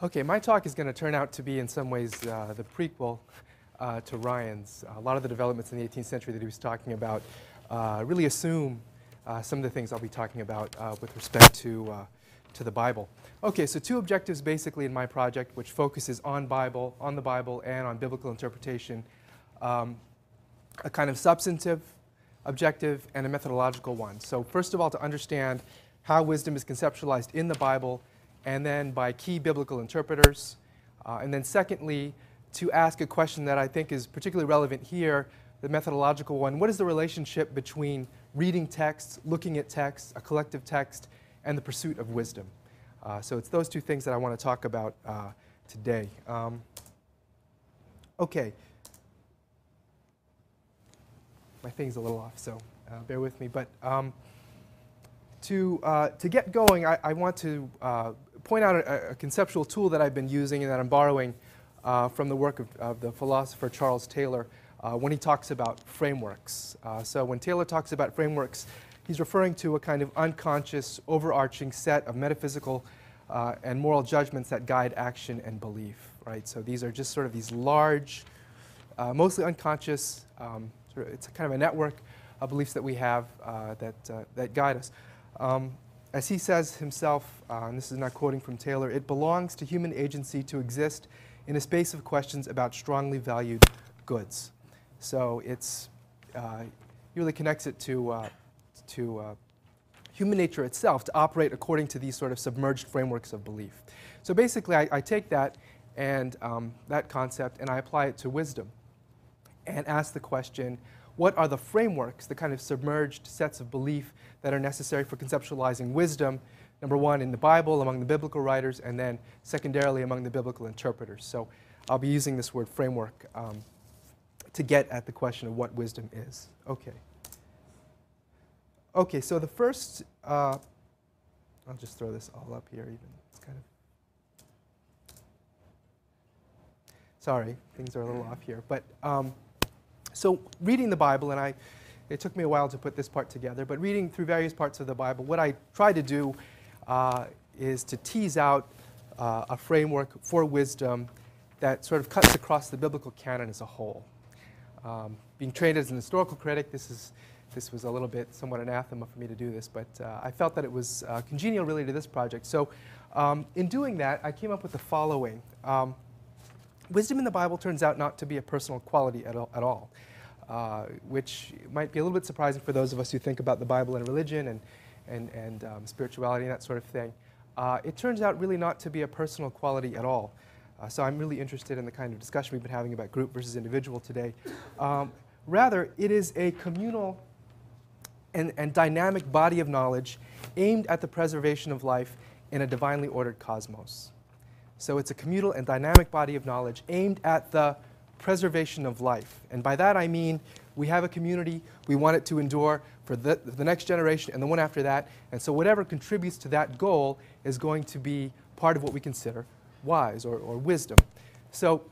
Okay, my talk is going to turn out to be in some ways the prequel to Ryan's. A lot of the developments in the 18th century that he was talking about really assume some of the things I'll be talking about with respect to the Bible. Okay, so two objectives basically in my project, which focuses on the Bible and on biblical interpretation. A kind of substantive objective and a methodological one. So first of all, to understand how wisdom is conceptualized in the Bible and then by key biblical interpreters. And then secondly, to ask a question that I think is particularly relevant here, the methodological one. What is the relationship between reading texts, looking at texts, a collective text, and the pursuit of wisdom? So it's those two things that I want to talk about today. Okay. My thing's a little off, so bear with me. But to get going, I want to point out a conceptual tool that I've been using and that I'm borrowing from the work of the philosopher Charles Taylor when he talks about frameworks. So when Taylor talks about frameworks, he's referring to a kind of unconscious, overarching set of metaphysical and moral judgments that guide action and belief. Right? So these are just sort of these large, mostly unconscious, it's a kind of a network of beliefs that we have that guide us. As he says himself, and this is not quoting from Taylor, it belongs to human agency to exist in a space of questions about strongly valued goods. So it's, he really connects it to human nature itself to operate according to these sort of submerged frameworks of belief. So basically, I take that and that concept and I apply it to wisdom and ask the question, what are the frameworks, the kind of submerged sets of belief that are necessary for conceptualizing wisdom, number one, in the Bible, among the biblical writers, and then secondarily among the biblical interpreters. So I'll be using this word framework to get at the question of what wisdom is. Okay. Okay, so the first, I'll just throw this all up here even. It's kind of, sorry, things are a little off here. But so reading the Bible, and it took me a while to put this part together, but reading through various parts of the Bible, what I try to do is to tease out a framework for wisdom that sort of cuts across the biblical canon as a whole. Being trained as an historical critic, this was a little bit somewhat anathema for me to do this, but I felt that it was congenial really to this project. So in doing that, I came up with the following. Wisdom in the Bible turns out not to be a personal quality at all, which might be a little bit surprising for those of us who think about the Bible and religion and spirituality and that sort of thing. It turns out really not to be a personal quality at all. So I'm really interested in the kind of discussion we've been having about group versus individual today. Rather, it is a communal and dynamic body of knowledge aimed at the preservation of life in a divinely ordered cosmos. So it's a communal and dynamic body of knowledge aimed at the preservation of life. And by that I mean we have a community, we want it to endure for the next generation and the one after that. And so whatever contributes to that goal is going to be part of what we consider wise or wisdom. So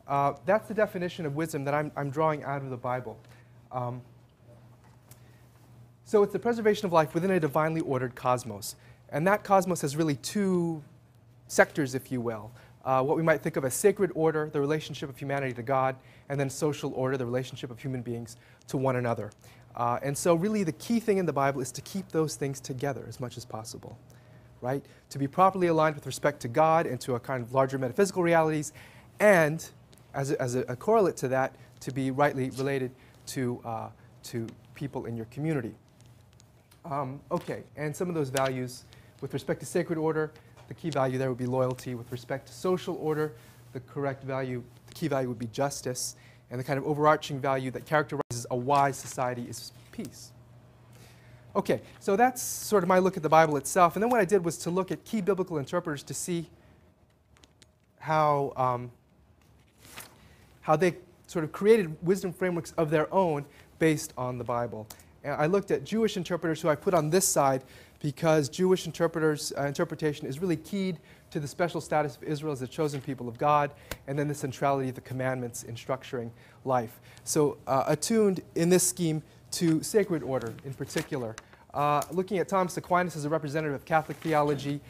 that's the definition of wisdom that I'm drawing out of the Bible. So it's the preservation of life within a divinely ordered cosmos. And that cosmos has really two sectors, if you will. What we might think of as sacred order, the relationship of humanity to God, and then social order, the relationship of human beings to one another. And so really the key thing in the Bible is to keep those things together as much as possible, right? To be properly aligned with respect to God and to a kind of larger metaphysical realities, and as a correlate to that, to be rightly related to people in your community. Okay, and some of those values with respect to sacred order, the key value there would be loyalty. With respect to social order, the key value would be justice. And the kind of overarching value that characterizes a wise society is peace. Okay, so that's sort of my look at the Bible itself. And then what I did was to look at key biblical interpreters to see how they sort of created wisdom frameworks of their own based on the Bible. And I looked at Jewish interpreters who I put on this side because Jewish interpretation is really keyed to the special status of Israel as the chosen people of God, and then the centrality of the commandments in structuring life. So attuned in this scheme to sacred order in particular. Looking at Thomas Aquinas as a representative of Catholic theology,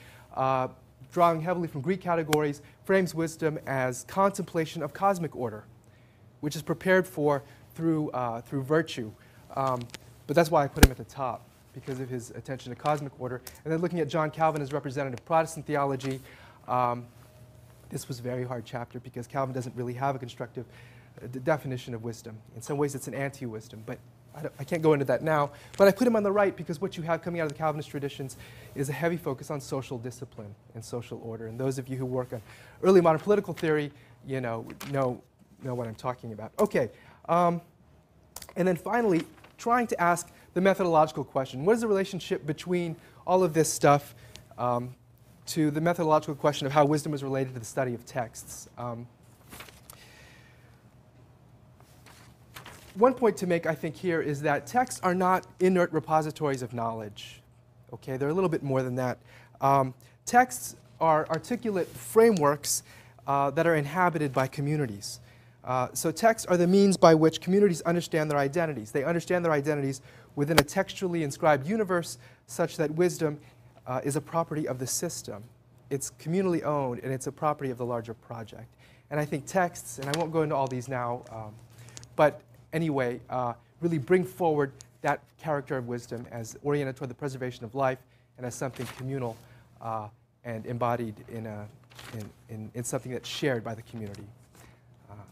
drawing heavily from Greek categories, frames wisdom as contemplation of cosmic order, which is prepared for through virtue. But that's why I put him at the top, because of his attention to cosmic order. And then looking at John Calvin as representative Protestant theology, this was a very hard chapter because Calvin doesn't really have a constructive definition of wisdom. In some ways, it's an anti-wisdom, but I can't go into that now. But I put him on the right because what you have coming out of the Calvinist traditions is a heavy focus on social discipline and social order. And those of you who work on early modern political theory, know what I'm talking about. Okay, and then finally, trying to ask the methodological question. What is the relationship between all of this stuff to the methodological question of how wisdom is related to the study of texts? One point to make, I think, here is that texts are not inert repositories of knowledge. Okay, they're a little bit more than that. Texts are articulate frameworks that are inhabited by communities. So texts are the means by which communities understand their identities. They understand their identities within a textually inscribed universe such that wisdom is a property of the system. It's communally owned, and it's a property of the larger project. And I think texts, and I won't go into all these now, but anyway, really bring forward that character of wisdom as oriented toward the preservation of life and as something communal and embodied in something that's shared by the community.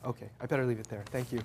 Okay, I better leave it there. Thank you.